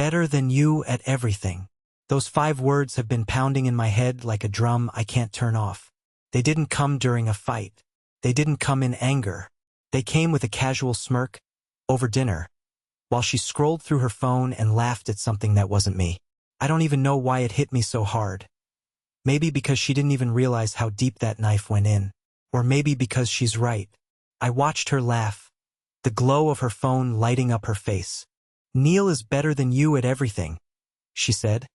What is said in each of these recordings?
better than you at everything. Those 5 words have been pounding in my head like a drum I can't turn off. They didn't come during a fight. They didn't come in anger. They came with a casual smirk, over dinner, while she scrolled through her phone and laughed at something that wasn't me. I don't even know why it hit me so hard. Maybe because she didn't even realize how deep that knife went in. Or maybe because she's right. I watched her laugh, the glow of her phone lighting up her face. "Neil is better than you at everything," she said,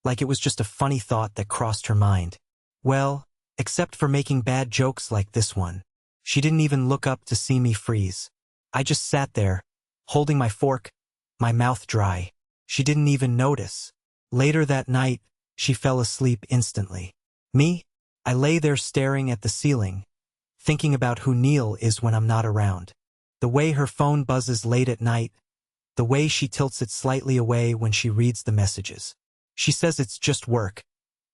like it was just a funny thought that crossed her mind. Well, except for making bad jokes like this one. She didn't even look up to see me freeze. I just sat there, holding my fork, my mouth dry. She didn't even notice. Later that night, she fell asleep instantly. Me? I lay there staring at the ceiling, thinking about who Neil is when I'm not around. The way her phone buzzes late at night, the way she tilts it slightly away when she reads the messages. She says it's just work.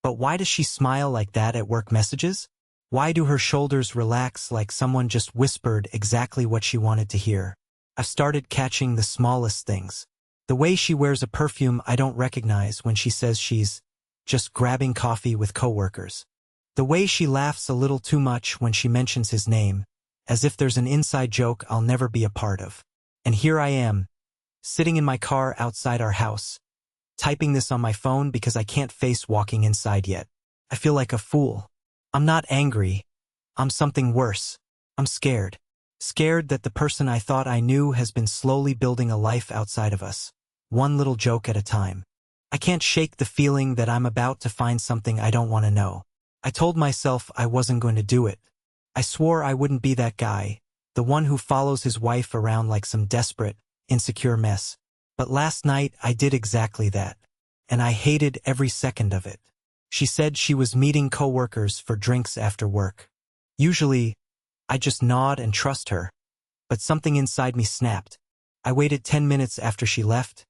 But why does she smile like that at work messages? Why do her shoulders relax like someone just whispered exactly what she wanted to hear? I've started catching the smallest things. The way she wears a perfume I don't recognize when she says she's just grabbing coffee with coworkers. The way she laughs a little too much when she mentions his name, as if there's an inside joke I'll never be a part of. And here I am, sitting in my car outside our house, typing this on my phone because I can't face walking inside yet. I feel like a fool. I'm not angry. I'm something worse. I'm scared. Scared that the person I thought I knew has been slowly building a life outside of us, one little joke at a time. I can't shake the feeling that I'm about to find something I don't want to know. I told myself I wasn't going to do it. I swore I wouldn't be that guy, the one who follows his wife around like some desperate, insecure mess. But last night I did exactly that, and I hated every second of it. She said she was meeting coworkers for drinks after work. Usually, I just nod and trust her, but something inside me snapped. I waited 10 minutes after she left,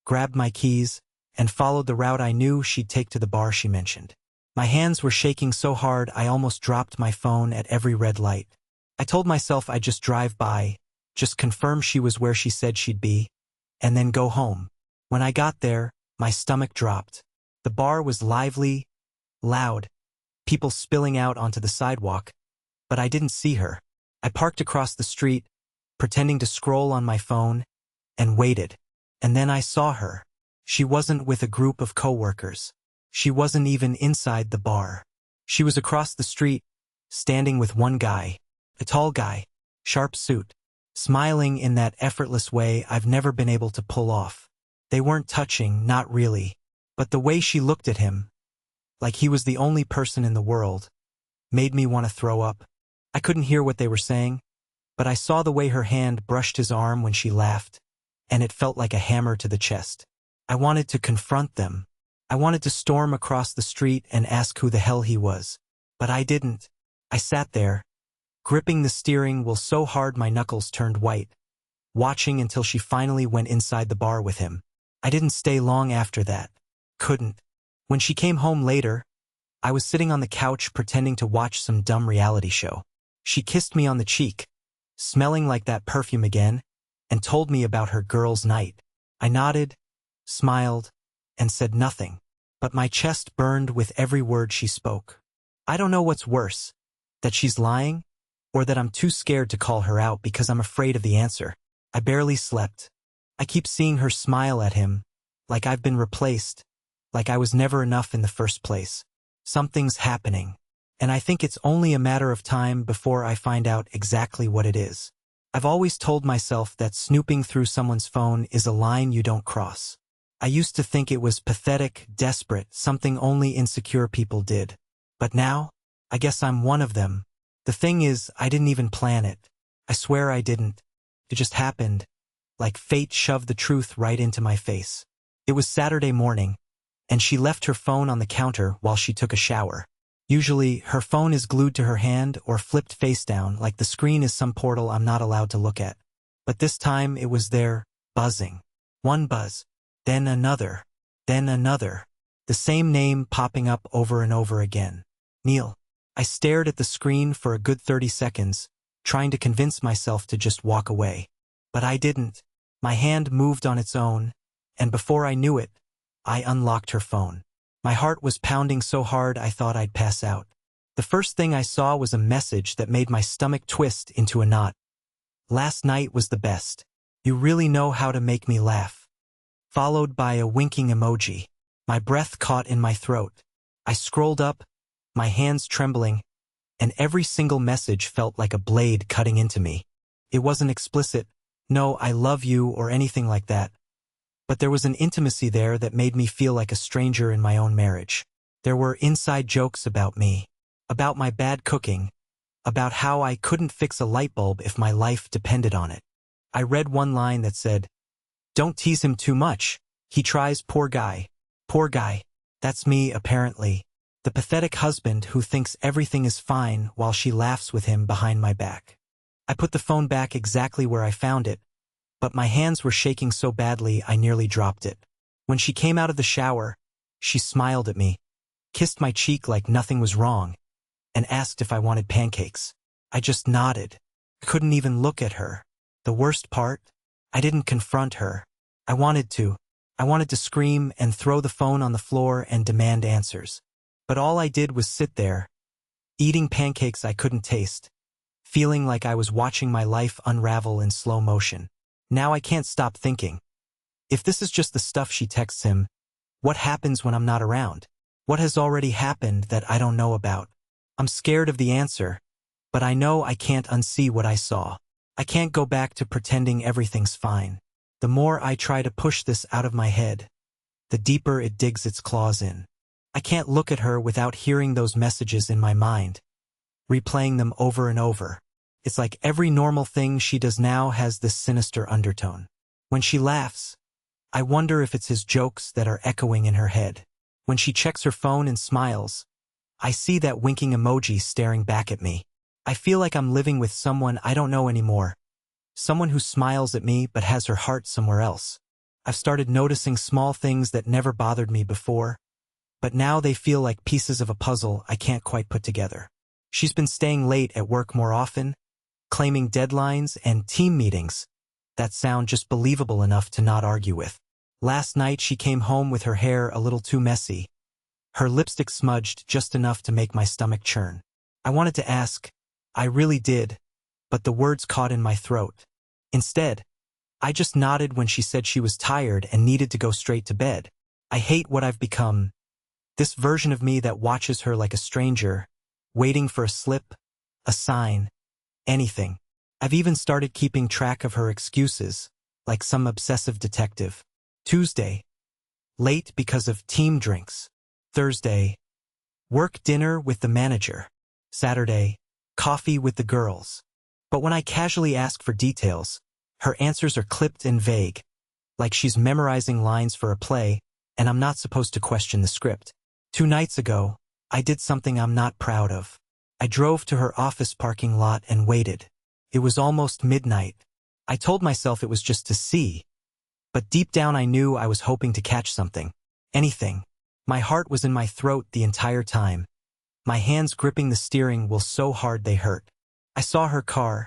grabbed my keys, and followed the route I knew she'd take to the bar she mentioned. My hands were shaking so hard I almost dropped my phone at every red light. I told myself I'd just drive by, just confirm she was where she said she'd be, and then go home. When I got there, my stomach dropped. The bar was lively, loud, people spilling out onto the sidewalk, but I didn't see her. I parked across the street, pretending to scroll on my phone, and waited. And then I saw her. She wasn't with a group of coworkers. She wasn't even inside the bar. She was across the street, standing with one guy, a tall guy, sharp suit, smiling in that effortless way I've never been able to pull off. They weren't touching, not really, but the way she looked at him, like he was the only person in the world, made me want to throw up. I couldn't hear what they were saying, but I saw the way her hand brushed his arm when she laughed, and it felt like a hammer to the chest. I wanted to confront them. I wanted to storm across the street and ask who the hell he was. But I didn't. I sat there, gripping the steering wheel so hard my knuckles turned white, watching until she finally went inside the bar with him. I didn't stay long after that. Couldn't. When she came home later, I was sitting on the couch pretending to watch some dumb reality show. She kissed me on the cheek, smelling like that perfume again, and told me about her girls' night. I nodded, smiled, and said nothing, but my chest burned with every word she spoke. I don't know what's worse, that she's lying, or that I'm too scared to call her out because I'm afraid of the answer. I barely slept. I keep seeing her smile at him, like I've been replaced, like I was never enough in the first place. Something's happening, and I think it's only a matter of time before I find out exactly what it is. I've always told myself that snooping through someone's phone is a line you don't cross. I used to think it was pathetic, desperate, something only insecure people did. But now, I guess I'm one of them. The thing is, I didn't even plan it. I swear I didn't. It just happened, like fate shoved the truth right into my face. It was Saturday morning, and she left her phone on the counter while she took a shower. Usually, her phone is glued to her hand or flipped face down like the screen is some portal I'm not allowed to look at. But this time it was there, buzzing. One buzz, then another, the same name popping up over and over again. Neil. I stared at the screen for a good 30 seconds, trying to convince myself to just walk away. But I didn't. My hand moved on its own, and before I knew it, I unlocked her phone. My heart was pounding so hard I thought I'd pass out. The first thing I saw was a message that made my stomach twist into a knot. "Last night was the best. You really know how to make me laugh." Followed by a winking emoji. My breath caught in my throat. I scrolled up, my hands trembling, and every single message felt like a blade cutting into me. It wasn't explicit, "No, I love you," or anything like that. But there was an intimacy there that made me feel like a stranger in my own marriage. There were inside jokes about me, about my bad cooking, about how I couldn't fix a light bulb if my life depended on it. I read one line that said, "Don't tease him too much. He tries, poor guy." Poor guy. That's me, apparently. The pathetic husband who thinks everything is fine while she laughs with him behind my back. I put the phone back exactly where I found it, but my hands were shaking so badly I nearly dropped it. When she came out of the shower, she smiled at me, kissed my cheek like nothing was wrong, and asked if I wanted pancakes. I just nodded. I couldn't even look at her. The worst part? I didn't confront her. I wanted to. I wanted to scream and throw the phone on the floor and demand answers. But all I did was sit there, eating pancakes I couldn't taste, feeling like I was watching my life unravel in slow motion. Now I can't stop thinking. If this is just the stuff she texts him, what happens when I'm not around? What has already happened that I don't know about? I'm scared of the answer, but I know I can't unsee what I saw. I can't go back to pretending everything's fine. The more I try to push this out of my head, the deeper it digs its claws in. I can't look at her without hearing those messages in my mind, replaying them over and over. It's like every normal thing she does now has this sinister undertone. When she laughs, I wonder if it's his jokes that are echoing in her head. When she checks her phone and smiles, I see that winking emoji staring back at me. I feel like I'm living with someone I don't know anymore. Someone who smiles at me but has her heart somewhere else. I've started noticing small things that never bothered me before, but now they feel like pieces of a puzzle I can't quite put together. She's been staying late at work more often, claiming deadlines and team meetings that sound just believable enough to not argue with. Last night she came home with her hair a little too messy, her lipstick smudged just enough to make my stomach churn. I wanted to ask, I really did, but the words caught in my throat. Instead, I just nodded when she said she was tired and needed to go straight to bed. I hate what I've become. This version of me that watches her like a stranger, waiting for a slip, a sign, anything. I've even started keeping track of her excuses, like some obsessive detective. Tuesday, late because of team drinks. Thursday, work dinner with the manager. Saturday, coffee with the girls. But when I casually ask for details, her answers are clipped and vague, like she's memorizing lines for a play, and I'm not supposed to question the script. 2 nights ago, I did something I'm not proud of. I drove to her office parking lot and waited. It was almost midnight. I told myself it was just to see, but deep down I knew I was hoping to catch something. Anything. My heart was in my throat the entire time. My hands gripping the steering wheel so hard they hurt. I saw her car,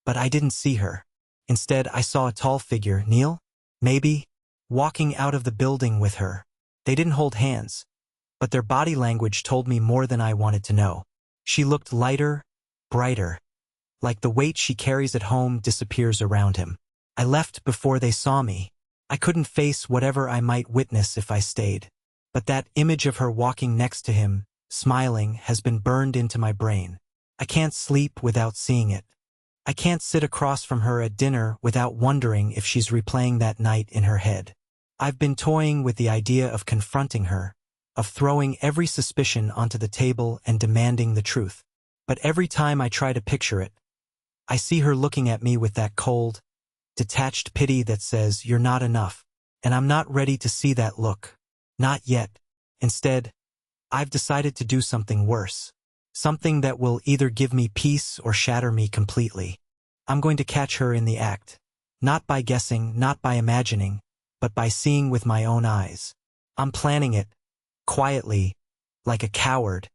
but I didn't see her. Instead, I saw a tall figure, Neil? Maybe? Walking out of the building with her. They didn't hold hands, but their body language told me more than I wanted to know. She looked lighter, brighter, like the weight she carries at home disappears around him. I left before they saw me. I couldn't face whatever I might witness if I stayed. But that image of her walking next to him, smiling, has been burned into my brain. I can't sleep without seeing it. I can't sit across from her at dinner without wondering if she's replaying that night in her head. I've been toying with the idea of confronting her, of throwing every suspicion onto the table and demanding the truth. But every time I try to picture it, I see her looking at me with that cold, detached pity that says, "You're not enough." And I'm not ready to see that look. Not yet. Instead, I've decided to do something worse. Something that will either give me peace or shatter me completely. I'm going to catch her in the act. Not by guessing, not by imagining, but by seeing with my own eyes. I'm planning it, quietly, like a coward,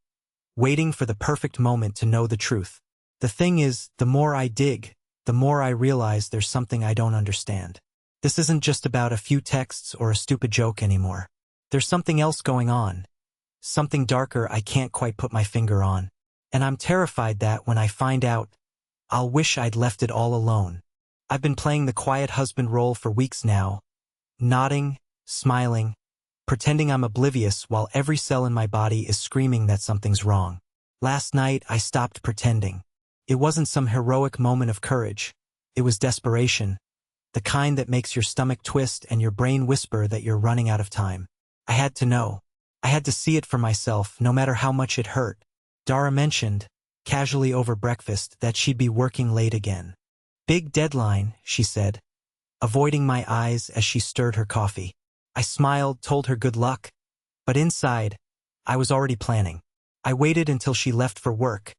waiting for the perfect moment to know the truth. The thing is, the more I dig, the more I realize there's something I don't understand. This isn't just about a few texts or a stupid joke anymore. There's something else going on. Something darker I can't quite put my finger on. And I'm terrified that when I find out, I'll wish I'd left it all alone. I've been playing the quiet husband role for weeks now, nodding, smiling, pretending I'm oblivious while every cell in my body is screaming that something's wrong. Last night, I stopped pretending. It wasn't some heroic moment of courage. It was desperation, the kind that makes your stomach twist and your brain whisper that you're running out of time. I had to know. I had to see it for myself, no matter how much it hurt. Dara mentioned, casually over breakfast, that she'd be working late again. Big deadline, she said, avoiding my eyes as she stirred her coffee. I smiled, told her good luck, but inside, I was already planning. I waited until she left for work,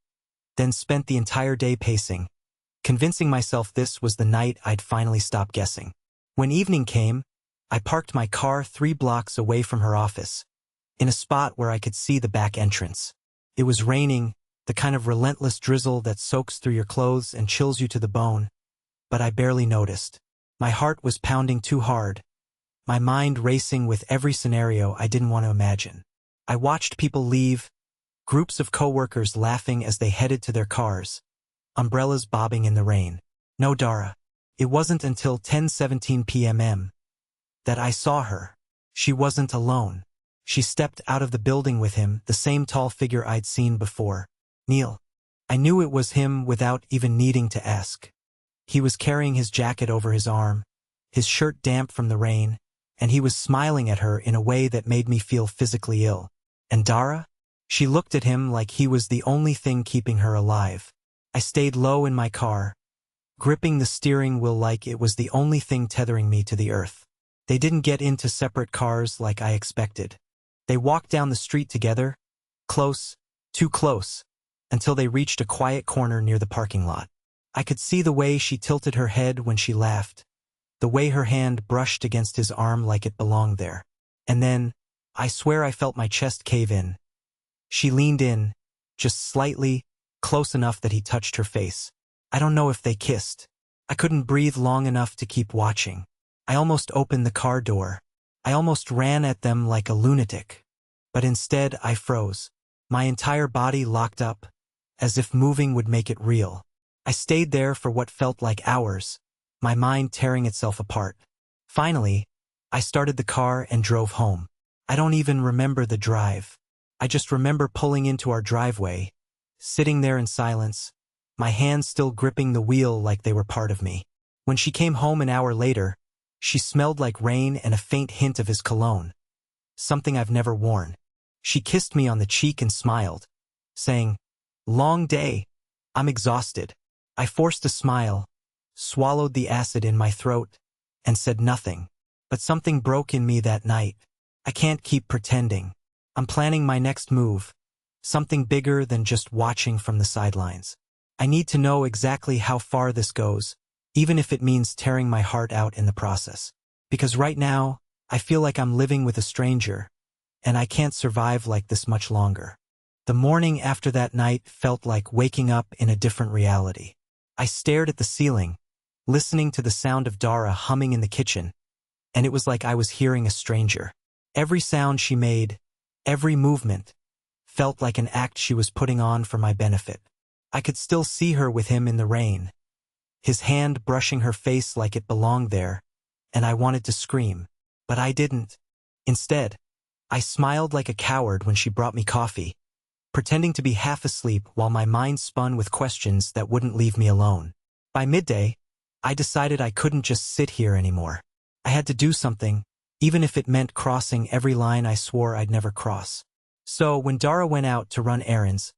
then spent the entire day pacing, convincing myself this was the night I'd finally stop guessing. When evening came, I parked my car 3 blocks away from her office, in a spot where I could see the back entrance. It was raining, the kind of relentless drizzle that soaks through your clothes and chills you to the bone, but I barely noticed. My heart was pounding too hard, my mind racing with every scenario I didn't want to imagine. I watched people leave, groups of coworkers laughing as they headed to their cars, umbrellas bobbing in the rain. No, Dara. It wasn't until 10:17 p.m. that I saw her. She wasn't alone. She stepped out of the building with him, the same tall figure I'd seen before. Neil. I knew it was him without even needing to ask. He was carrying his jacket over his arm, his shirt damp from the rain, and he was smiling at her in a way that made me feel physically ill. And Dara? She looked at him like he was the only thing keeping her alive. I stayed low in my car, gripping the steering wheel like it was the only thing tethering me to the earth. They didn't get into separate cars like I expected. They walked down the street together, close, too close, until they reached a quiet corner near the parking lot. I could see the way she tilted her head when she laughed, the way her hand brushed against his arm like it belonged there. And then, I swear I felt my chest cave in. She leaned in, just slightly, close enough that he touched her face. I don't know if they kissed. I couldn't breathe long enough to keep watching. I almost opened the car door. I almost ran at them like a lunatic. But instead, I froze. My entire body locked up, as if moving would make it real. I stayed there for what felt like hours, my mind tearing itself apart. Finally, I started the car and drove home. I don't even remember the drive. I just remember pulling into our driveway, sitting there in silence, my hands still gripping the wheel like they were part of me. When she came home an hour later, she smelled like rain and a faint hint of his cologne, something I've never worn. She kissed me on the cheek and smiled, saying, "Long day. I'm exhausted." I forced a smile, swallowed the acid in my throat, and said nothing. But something broke in me that night. I can't keep pretending. I'm planning my next move, something bigger than just watching from the sidelines. I need to know exactly how far this goes, even if it means tearing my heart out in the process. Because right now, I feel like I'm living with a stranger, and I can't survive like this much longer. The morning after that night felt like waking up in a different reality. I stared at the ceiling, listening to the sound of Dara humming in the kitchen, and it was like I was hearing a stranger. Every sound she made, every movement, felt like an act she was putting on for my benefit. I could still see her with him in the rain, his hand brushing her face like it belonged there, and I wanted to scream, but I didn't. Instead, I smiled like a coward when she brought me coffee, pretending to be half asleep while my mind spun with questions that wouldn't leave me alone. By midday, I decided I couldn't just sit here anymore. I had to do something, even if it meant crossing every line I swore I'd never cross. So when Dara went out to run errands,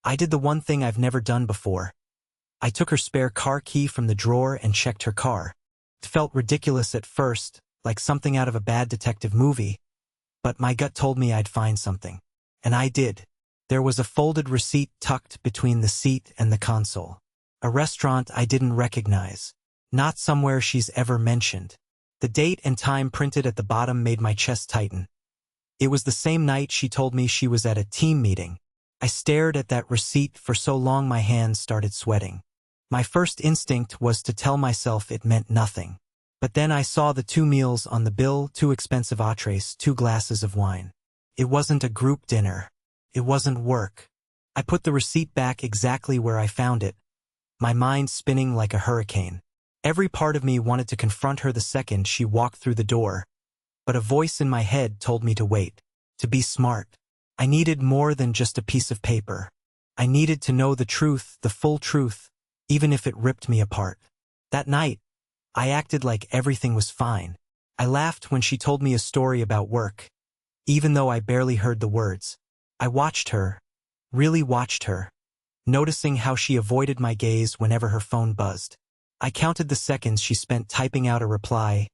I did the one thing I've never done before. I took her spare car key from the drawer and checked her car. It felt ridiculous at first, like something out of a bad detective movie, but my gut told me I'd find something. And I did. There was a folded receipt tucked between the seat and the console. A restaurant I didn't recognize. Not somewhere she's ever mentioned. The date and time printed at the bottom made my chest tighten. It was the same night she told me she was at a team meeting. I stared at that receipt for so long my hands started sweating. My first instinct was to tell myself it meant nothing. But then I saw the 2 meals on the bill, 2 expensive entrees, 2 glasses of wine. It wasn't a group dinner. It wasn't work. I put the receipt back exactly where I found it, my mind spinning like a hurricane. Every part of me wanted to confront her the second she walked through the door, but a voice in my head told me to wait, to be smart. I needed more than just a piece of paper. I needed to know the truth, the full truth, even if it ripped me apart. That night, I acted like everything was fine. I laughed when she told me a story about work, even though I barely heard the words. I watched her, really watched her, noticing how she avoided my gaze whenever her phone buzzed. I counted the seconds she spent typing out a reply,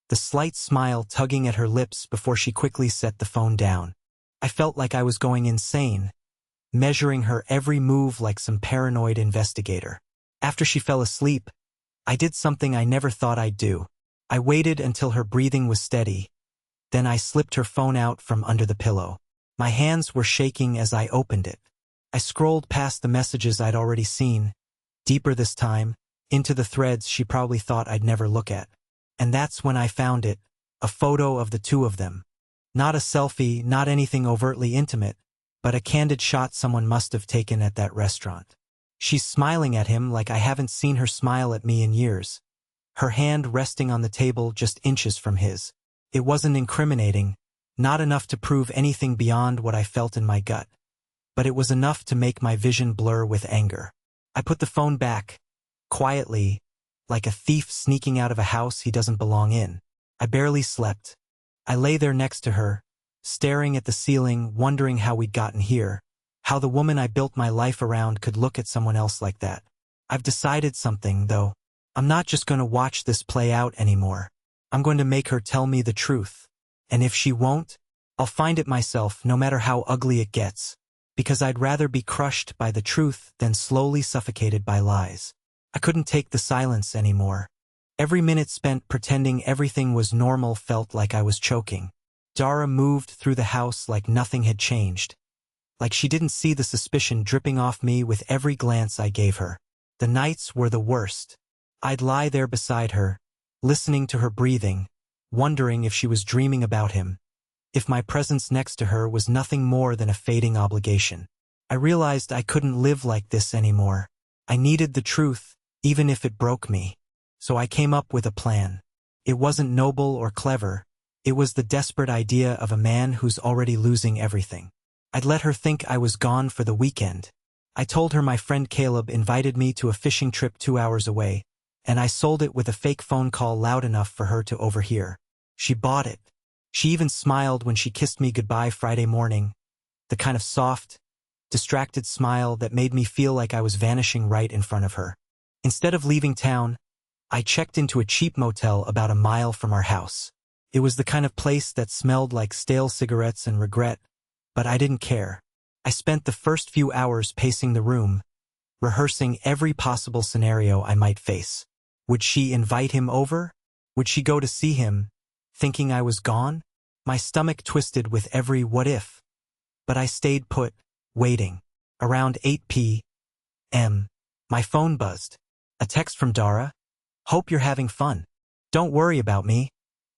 the slight smile tugging at her lips before she quickly set the phone down. I felt like I was going insane, measuring her every move like some paranoid investigator. After she fell asleep, I did something I never thought I'd do. I waited until her breathing was steady. Then I slipped her phone out from under the pillow. My hands were shaking as I opened it. I scrolled past the messages I'd already seen, deeper this time, into the threads she probably thought I'd never look at. And that's when I found it, a photo of the two of them. Not a selfie, not anything overtly intimate, but a candid shot someone must have taken at that restaurant. She's smiling at him like I haven't seen her smile at me in years, her hand resting on the table just inches from his. It wasn't incriminating, not enough to prove anything beyond what I felt in my gut, but it was enough to make my vision blur with anger. I put the phone back, quietly, like a thief sneaking out of a house he doesn't belong in. I barely slept. I lay there next to her, staring at the ceiling, wondering how we'd gotten here, how the woman I built my life around could look at someone else like that. I've decided something, though. I'm not just going to watch this play out anymore. I'm going to make her tell me the truth. And if she won't, I'll find it myself, no matter how ugly it gets. Because I'd rather be crushed by the truth than slowly suffocated by lies. I couldn't take the silence anymore. Every minute spent pretending everything was normal felt like I was choking. Dara moved through the house like nothing had changed, like she didn't see the suspicion dripping off me with every glance I gave her. The nights were the worst. I'd lie there beside her, listening to her breathing, wondering if she was dreaming about him, if my presence next to her was nothing more than a fading obligation. I realized I couldn't live like this anymore. I needed the truth, even if it broke me. So I came up with a plan. It wasn't noble or clever. It was the desperate idea of a man who's already losing everything. I'd let her think I was gone for the weekend. I told her my friend Caleb invited me to a fishing trip 2 hours away, and I sold it with a fake phone call loud enough for her to overhear. She bought it. She even smiled when she kissed me goodbye Friday morning, the kind of soft, distracted smile that made me feel like I was vanishing right in front of her. Instead of leaving town, I checked into a cheap motel about a mile from our house. It was the kind of place that smelled like stale cigarettes and regret, but I didn't care. I spent the first few hours pacing the room, rehearsing every possible scenario I might face. Would she invite him over? Would she go to see him, thinking I was gone? My stomach twisted with every what if. But I stayed put, waiting. Around 8 p.m., my phone buzzed. A text from Dara. Hope you're having fun. Don't worry about me.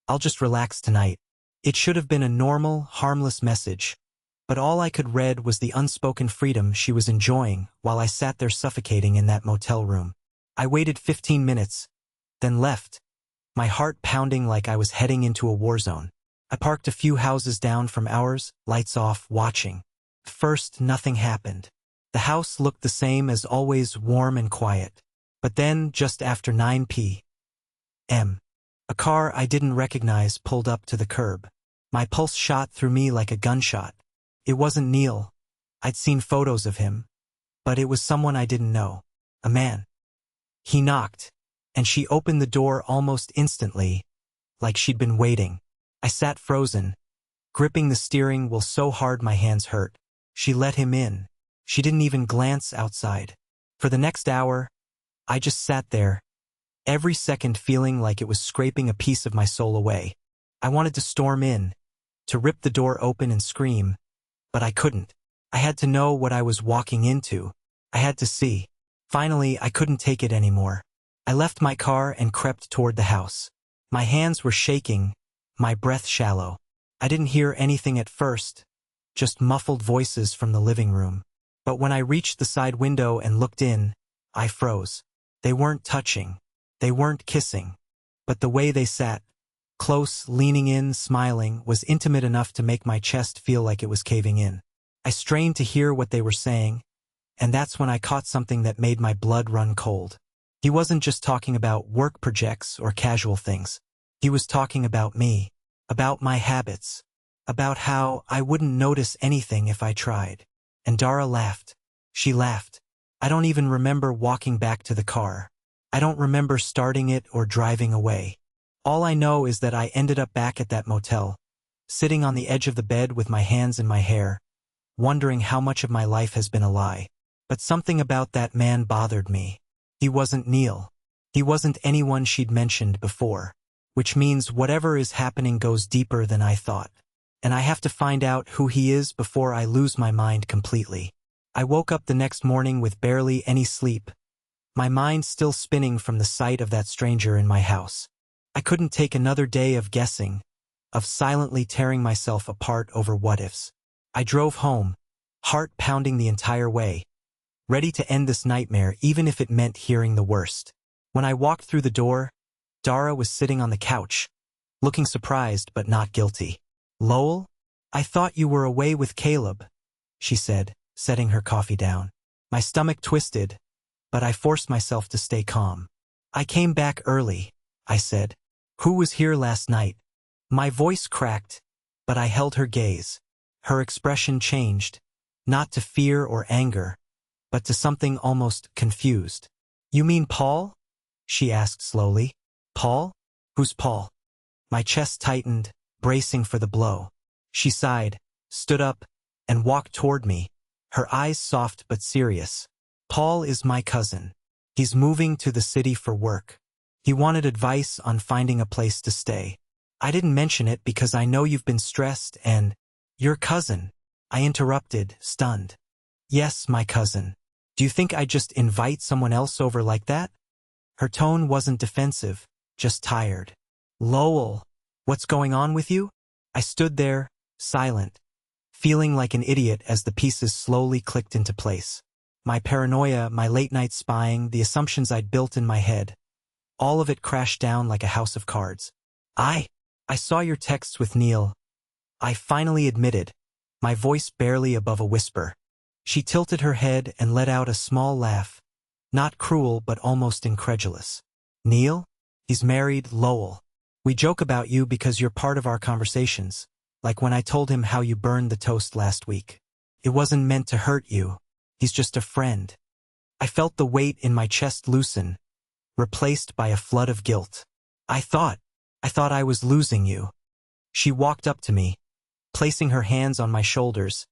I'll just relax tonight. It should have been a normal, harmless message, but all I could read was the unspoken freedom she was enjoying while I sat there suffocating in that motel room. I waited 15 minutes, then left, my heart pounding like I was heading into a war zone. I parked a few houses down from ours, lights off, watching. First, nothing happened. The house looked the same as always, warm and quiet. But then, just after 9 p.m., a car I didn't recognize pulled up to the curb. My pulse shot through me like a gunshot. It wasn't Neil. I'd seen photos of him. But it was someone I didn't know. A man. He knocked, and she opened the door almost instantly, like she'd been waiting. I sat frozen, gripping the steering wheel so hard my hands hurt. She let him in. She didn't even glance outside. For the next hour, I just sat there, every second feeling like it was scraping a piece of my soul away. I wanted to storm in, to rip the door open and scream, but I couldn't. I had to know what I was walking into. I had to see. Finally, I couldn't take it anymore. I left my car and crept toward the house. My hands were shaking, my breath shallow. I didn't hear anything at first, just muffled voices from the living room. But when I reached the side window and looked in, I froze. They weren't touching. They weren't kissing. But the way they sat, close, leaning in, smiling, was intimate enough to make my chest feel like it was caving in. I strained to hear what they were saying, and that's when I caught something that made my blood run cold. He wasn't just talking about work projects or casual things. He was talking about me, about my habits, about how I wouldn't notice anything if I tried. And Dara laughed. She laughed. I don't even remember walking back to the car. I don't remember starting it or driving away. All I know is that I ended up back at that motel, sitting on the edge of the bed with my hands in my hair, wondering how much of my life has been a lie. But something about that man bothered me. He wasn't Neil. He wasn't anyone she'd mentioned before. Which means whatever is happening goes deeper than I thought. And I have to find out who he is before I lose my mind completely. I woke up the next morning with barely any sleep, my mind still spinning from the sight of that stranger in my house. I couldn't take another day of guessing, of silently tearing myself apart over what-ifs. I drove home, heart pounding the entire way, ready to end this nightmare even if it meant hearing the worst. When I walked through the door, Dara was sitting on the couch, looking surprised but not guilty. "Lowell? I thought you were away with Caleb," she said, setting her coffee down. My stomach twisted, but I forced myself to stay calm. "I came back early," I said. "Who was here last night?" My voice cracked, but I held her gaze. Her expression changed, not to fear or anger, but to something almost confused. "You mean Paul?" she asked slowly. "Paul? Who's Paul?" My chest tightened, bracing for the blow. She sighed, stood up, and walked toward me, her eyes soft but serious. "Paul is my cousin. He's moving to the city for work. He wanted advice on finding a place to stay. I didn't mention it because I know you've been stressed and—" "Your cousin," I interrupted, stunned. "Yes, my cousin. Do you think I'd just invite someone else over like that?" Her tone wasn't defensive, just tired. "Lowell, what's going on with you?" I stood there, silent, feeling like an idiot as the pieces slowly clicked into place. My paranoia, my late-night spying, the assumptions I'd built in my head, all of it crashed down like a house of cards. I saw your texts with Neil," I finally admitted, my voice barely above a whisper. She tilted her head and let out a small laugh, not cruel but almost incredulous. "Neil? He's married, Lowell. We joke about you because you're part of our conversations, like when I told him how you burned the toast last week. It wasn't meant to hurt you. He's just a friend." I felt the weight in my chest loosen, replaced by a flood of guilt. I thought I was losing you." She walked up to me, placing her hands on my shoulders,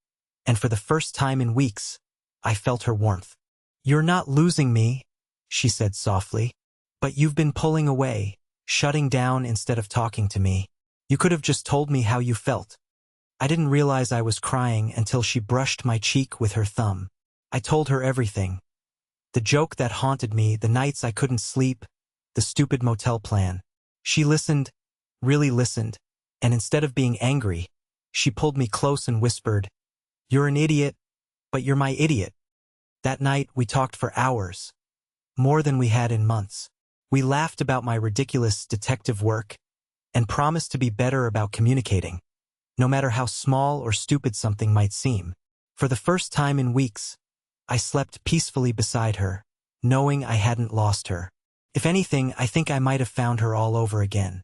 and for the first time in weeks, I felt her warmth. "You're not losing me," she said softly, "but you've been pulling away, shutting down instead of talking to me. You could have just told me how you felt." I didn't realize I was crying until she brushed my cheek with her thumb. I told her everything. The joke that haunted me, the nights I couldn't sleep, the stupid motel plan. She listened, really listened, and instead of being angry, she pulled me close and whispered, "You're an idiot, but you're my idiot." That night we talked for hours, more than we had in months. We laughed about my ridiculous detective work and promised to be better about communicating, no matter how small or stupid something might seem. For the first time in weeks, I slept peacefully beside her, knowing I hadn't lost her. If anything, I think I might have found her all over again.